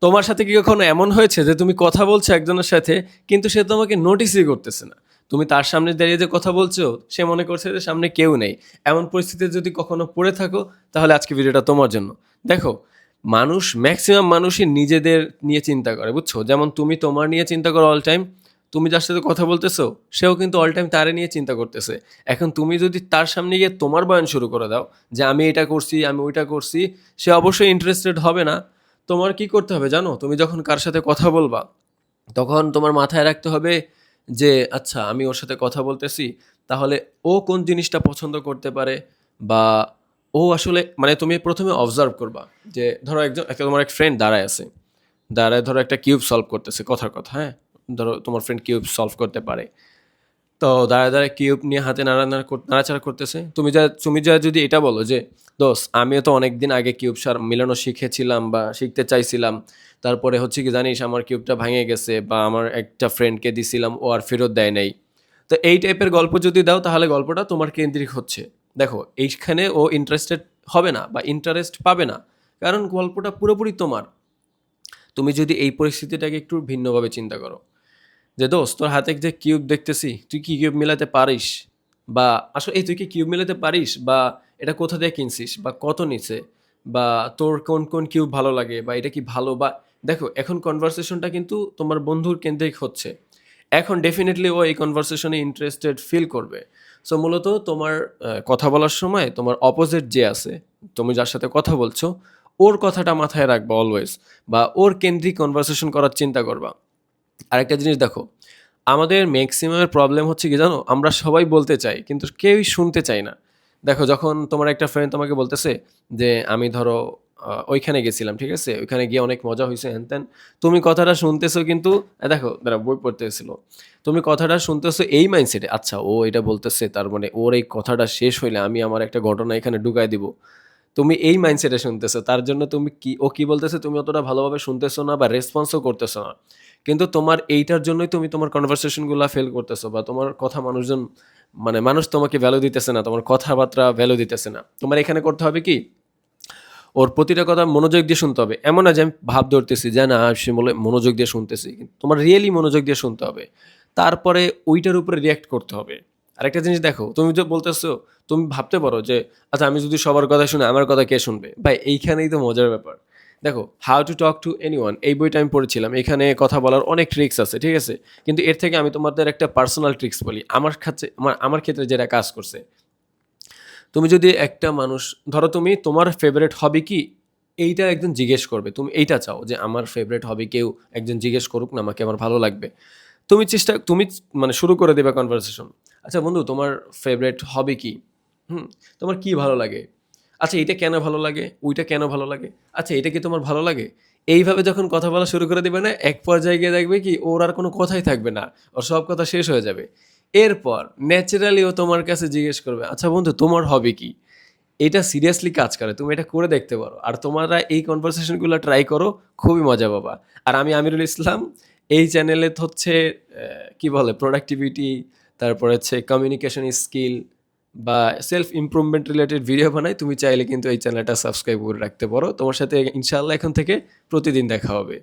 তোমার সাথে কি কখনো এমন হয়েছে যে তুমি কথা বলছো একজনের সাথে কিন্তু সে তোমাকে নোটিসই করতেছে না? তুমি তার সামনে দাঁড়িয়ে যে কথা বলছো, সে মনে করছে যে সামনে কেউ নেই। এমন পরিস্থিতিতে যদি কখনো পড়ে থাকো, তাহলে আজকে ভিডিওটা তোমার জন্য। দেখো, ম্যাক্সিমাম মানুষই নিজেদের নিয়ে চিন্তা করে, বুঝছো? যেমন তুমি তোমার নিয়ে চিন্তা করো অল টাইম, তুমি যার সাথে কথা বলতেছো সেও কিন্তু অল টাইম তারে নিয়ে চিন্তা করতেছে। এখন তুমি যদি তার সামনে গিয়ে তোমার বয়ান শুরু করে দাও যে আমি এটা করছি, আমি ওইটা করছি, সে অবশ্যই ইন্টারেস্টেড হবে না। তোমার কি করতে হবে জানো? তুমি যখন কার সাথে কথা বলবা, তখন তোমার মাথায় রাখতে হবে যে আচ্ছা, আমি ওর সাথে কথা বলতেছি, তাহলে ও কোন জিনিসটা পছন্দ করতে পারে, বা ও আসলে মানে তুমি প্রথমে অবজার্ভ করবা যে ধরো তোমার এক ফ্রেন্ড দাঁড়ায় আছে, দাঁড়ায় ধরো একটা কিউব সলভ করতেছে, কথার কথা, হ্যাঁ? ধরো তোমার ফ্রেন্ড কিউব সলভ করতে পারে, তো দাঁড়ায় দাঁড়ায় কিউব নিয়ে হাতে নাড়াচাড়া করতেছে। তুমি যা যদি এটা বলো যে দোস্ত, আমিও তো অনেকদিন আগে কিউব মিলানো শিখেছিলাম বা শিখতে চাইছিলাম, তারপরে হচ্ছে কি জানিস, আমার কিউবটা ভেঙে গেছে, বা আমার একটা ফ্রেন্ডকে দিছিলাম, ও আর ফেরত দেয় নাই। তো এই টাইপের গল্প যদি দাও, তাহলে গল্পটা তোমার কেন্দ্রিক হচ্ছে। দেখো, এইখানে ও ইন্টারেস্টেড হবে না বা ইন্টারেস্ট পাবে না, কারণ গল্পটা পুরোপুরি তোমার। তুমি যদি এই পরিস্থিতিটাকে একটু ভিন্নভাবে চিন্তা করো যে দোস্ত, তোর হাতে যে কিউব দেখতেছি, তুই কি কিউব মেলাতে পারিস? বা আসলে তুই কি কিউব মেলাতে পারিস, বা এটা কোথা থেকে কিনছিস, বা কত নিচে, বা তোর কোন কোন কিউব ভালো লাগে, বা এটা কি ভালো, বা দেখো এখন কনভারসেশনটা কিন্তু তোমার বন্ধুর কেন্দ্রিক হচ্ছে। এখন ডেফিনেটলি ও এই কনভারসেশনে ইন্টারেস্টেড ফিল করবে। সো মূলত তোমার কথা বলার সময় তোমার অপোজিট যে আছে, তুমি যার সাথে কথা বলছো, ওর কথাটা মাথায় রাখবা অলওয়েজ, বা ওর কেন্দ্রিক কনভারসেশন করার চিন্তা করবা। আরেকটা জিনিস দেখো, আমাদের ম্যাক্সিমামের প্রবলেম হচ্ছে কি জানো, আমরা সবাই বলতে চাই কিন্তু কেউই শুনতে চায় না। দেখো, যখন তোমার একটা ফ্রেন্ড তোমাকে বলতেছে যে আমি ধরো ওইখানে গেছিলাম, ঠিক আছে, ওইখানে গিয়ে অনেক মজা হয়েছে হ্যান ত্যান, তুমি কথাটা শুনতেছো কিন্তু দেখো দাঁড়া, বই পড়তে এসেছিল, তুমি কথাটা শুনতেছো এই মাইন্ডসেটে, আচ্ছা ও এটা বলতেছে, তার মানে ওর এই কথাটা শেষ হইলে আমি আমার একটা ঘটনা এখানে ঢুকাই দিব। তুমি এই মাইন্ডসেটে শুনতেছো, তার জন্য তুমি ও কি বলতেছে তুমি অতটা ভালোভাবে শুনতেছো না বা রেসপন্সও করতেছো না। কিন্তু তোমার এইটার জন্যই তুমি তোমার কনভারসেশনগুলো ফেল করতেছো, বা তোমার কথা মানুষজন, মানে মানুষ তোমাকে ভ্যালু দিতেছে না, তোমার কথাবার্তা ভ্যালু দিতেছে না। তোমার এখানে করতে হবে কি, ওর প্রতিটা কথা মনোযোগ দিয়ে শুনতে হবে। এমন না যে আমি ভাব ধরতেছি যে না সে বলে মনোযোগ দিয়ে শুনতেছি, কিন্তু তোমার রিয়েলি মনোযোগ দিয়ে শুনতে হবে। তারপরে ওইটার উপরে রিয়াক্ট করতে হবে। আরেকটা জিনিস দেখো, তুমি যে বলতেছো, তুমি ভাবতে পারো যে আচ্ছা, আমি যদি সবার কথা শুনে আমার কথা কে শুনবে? ভাই, এইখানেই তো মজার ব্যাপার। দেখো, how to talk to anyone, এই বইটা আমি পড়েছিলাম, এখানে কথা বলার অনেক ট্রিক্স আছে, ঠিক আছে? কিন্তু এর থেকে আমি তোমাদের একটা পার্সোনাল ট্রিক্স বলি, আমার ক্ষেত্রে যেটা কাজ করছে। তুমি যদি একটা মানুষ, ধরো তুমি তোমার ফেভারিট হবি কি, এইটা একজন জিজ্ঞেস করবে, তুমি এইটা চাও যে আমার ফেভারিট হবি কেউ একজন জিজ্ঞেস করুক না আমাকে, আমার ভালো লাগবে। তুমি মানে শুরু করে দেবে কনভারসেশন। আচ্ছা বন্ধু, তোমার ফেভারিট হবি কি? তোমার কি ভালো লাগে? আচ্ছা, এটা কেন ভালো লাগে, ওইটা কেন ভালো লাগে, আচ্ছা এটা কি তোমার ভালো লাগে? এইভাবে যখন কথা বলা শুরু করে দেবে না, এক পর্যায়ে গিয়ে দেখবে কি ওর আর কোনো কথাই থাকবে না, ওর সব কথা শেষ হয়ে যাবে। এরপর ন্যাচারালি ও তোমার কাছে জিজ্ঞেস করবে, আচ্ছা বন্ধু, তোমার হবি কি? এটা সিরিয়াসলি কাজ করে, তুমি এটা করে দেখতে পারো, আর তোমরা এই কনভারসেশনগুলো ট্রাই করো, খুবই মজা পাবা। আর আমি আমিরুল ইসলাম, এই চ্যানেলে হচ্ছে কি বলে, প্রোডাক্টিভিটি, তারপর হচ্ছে কমিউনিকেশন স্কিল বা সেলফ ইমপ্রুভমেন্ট রিলেটেড ভিডিও বানাই। তুমি চাইলে কিন্তু এই চ্যানেলটা সাবস্ক্রাইব করে রাখতে পারো। তোমার সাথে ইনশাআল্লাহ এখন থেকে প্রতিদিন দেখা হবে।